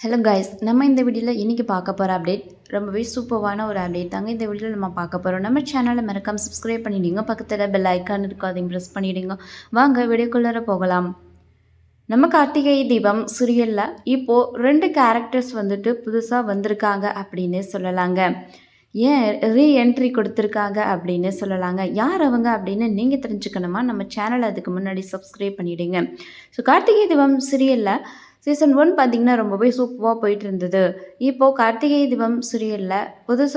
Hello guys, நம்ம இந்த வீடியோவில் இன்றைக்கி பார்க்க போகிற அப்டேட் ரொம்பவே சூப்பரான ஒரு அப்டேட் தாங்க. இந்த வீடியோவில் நம்ம பார்க்க போகிறோம். நம்ம சேனலை மறக்காம சப்ஸ்கிரைப் பண்ணிவிடுங்க. பக்கத்தில் பெல் ஐக்கான் இருக்கும், அதையும் ப்ரெஸ் பண்ணிவிடுங்க. வாங்க வீடியோக்குள்ளே போகலாம். நம்ம கார்த்திகை தீபம் சீரியலில் இப்போது 2 கேரக்டர்ஸ் வந்துட்டு புதுசாக வந்திருக்காங்க அப்படின்னு சொல்லலாங்க. ஏன் ரீஎன்ட்ரி கொடுத்துருக்காங்க அப்படின்னு சொல்லலாங்க. யார் அவங்க அப்படின்னு நீங்கள் தெரிஞ்சுக்கணுமா? நம்ம சேனலை அதுக்கு முன்னாடி சப்ஸ்கிரைப் பண்ணிவிடுங்க. ஸோ கார்த்திகை தீபம் சீரியலில் சீசன் 1 பார்த்திங்கன்னா ரொம்பவே சூப்பராக போயிட்டு இருந்தது. இப்போது கார்த்திகை தீபம் சீரியலில்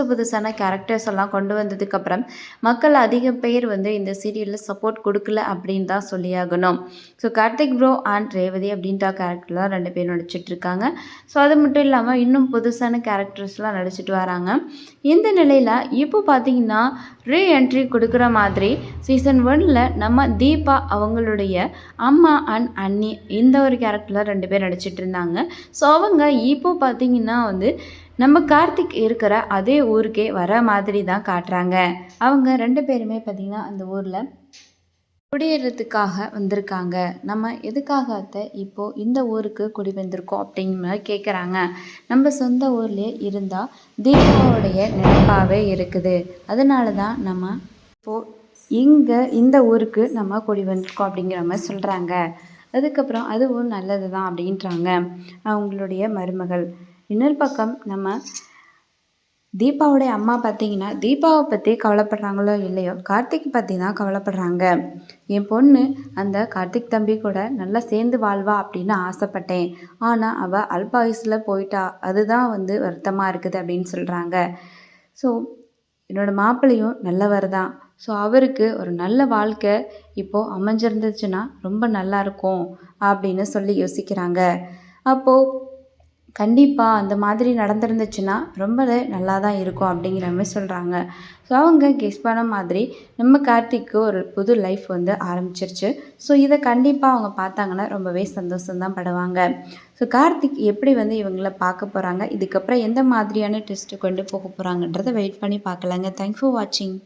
புதுசான கேரக்டர்ஸ் எல்லாம் கொண்டு வந்ததுக்கப்புறம் மக்கள் அதிக பேர் இந்த சீரியலில் சப்போர்ட் கொடுக்கல அப்படின்னு தான் சொல்லியாகணும். So Karthik bro and Revathi அப்படின்ற கேரக்டர்லாம் 2 பேர் நடிச்சிட்ருக்காங்க. ஸோ அது மட்டும் இல்லாமல் இன்னும் புதுசான கேரக்டர்ஸ்லாம் நடிச்சிட்டு வராங்க. இந்த நிலையில் இப்போ பார்த்திங்கன்னா ரீஎன்ட்ரி கொடுக்குற மாதிரி சீசன் 1ல் நம்ம தீபா அவங்களுடைய அம்மா அண்ட் அண்ணி இந்த ஒரு கேரக்டரில் 2 பேர் நடிச்சிட்டு இருந்தாங்க. ஸோ அவங்க இப்போ பார்த்திங்கன்னா நம்ம கார்த்திக் இருக்கிற அதே ஊருக்கே வர மாதிரி தான் காட்டுறாங்க. அவங்க 2 பேருமே பார்த்திங்கன்னா அந்த ஊரில் குடியேறதுக்காக வந்திருக்காங்க. நம்ம எதுக்காக இப்போது இந்த ஊருக்கு குடி வந்திருக்கோம் அப்படிங்கிற மாதிரி கேட்குறாங்க. நம்ம சொந்த ஊர்லேயே இருந்தால் தீபாவுடைய நினைப்பாகவே இருக்குது. அதனால தான் நம்ம இப்போது இந்த ஊருக்கு நம்ம குடி வந்திருக்கோம் அப்படிங்கிற மாதிரி சொல்கிறாங்க. அதுக்கப்புறம் அதுவும் நல்லது தான் அப்படின்றாங்க அவங்களுடைய மருமகள். இன்னொரு பக்கம் நம்ம தீபாவுடைய அம்மா பார்த்திங்கன்னா தீபாவை பற்றி கவலைப்படுறாங்களோ இல்லையோ கார்த்திக் பற்றி தான் கவலைப்படுறாங்க. என் பொண்ணு அந்த கார்த்திக் தம்பி கூட நல்லா சேர்ந்து வாழ்வா அப்படின்னு ஆசைப்பட்டேன். ஆனால் அவள் அல்பாயுசில் போயிட்டா. அதுதான் வருத்தமாக இருக்குது அப்படின்னு சொல்கிறாங்க. ஸோ என்னோடய மாப்பிள்ளையும் நல்லவர் தான். ஸோ அவருக்கு ஒரு நல்ல வாழ்க்கை இப்போது அமைஞ்சிருந்துச்சுன்னா ரொம்ப நல்லாயிருக்கும் அப்படின்னு சொல்லி யோசிக்கிறாங்க. அப்போது கண்டிப்பாக அந்த மாதிரி நடந்துருந்துச்சுன்னா ரொம்பவே நல்லா தான் இருக்கும் அப்படிங்கிற மாதிரி சொல்கிறாங்க. ஸோ அவங்க கெஸ் பண்ண மாதிரி நம்ம கார்த்திக்கு ஒரு புது லைஃப் ஆரம்பிச்சிருச்சு. ஸோ இதை கண்டிப்பாக அவங்க பார்த்தாங்கன்னா ரொம்பவே சந்தோஷம்தான் படுவாங்க. ஸோ கார்த்திக் எப்படி இவங்கள பார்க்க போகிறாங்க, இதுக்கப்புறம் எந்த மாதிரியான டெஸ்ட்டு கொண்டு போக போகிறாங்கன்றதை வெயிட் பண்ணி பார்க்கலாங்க. தேங்க்ஸ் ஃபார் வாட்சிங்.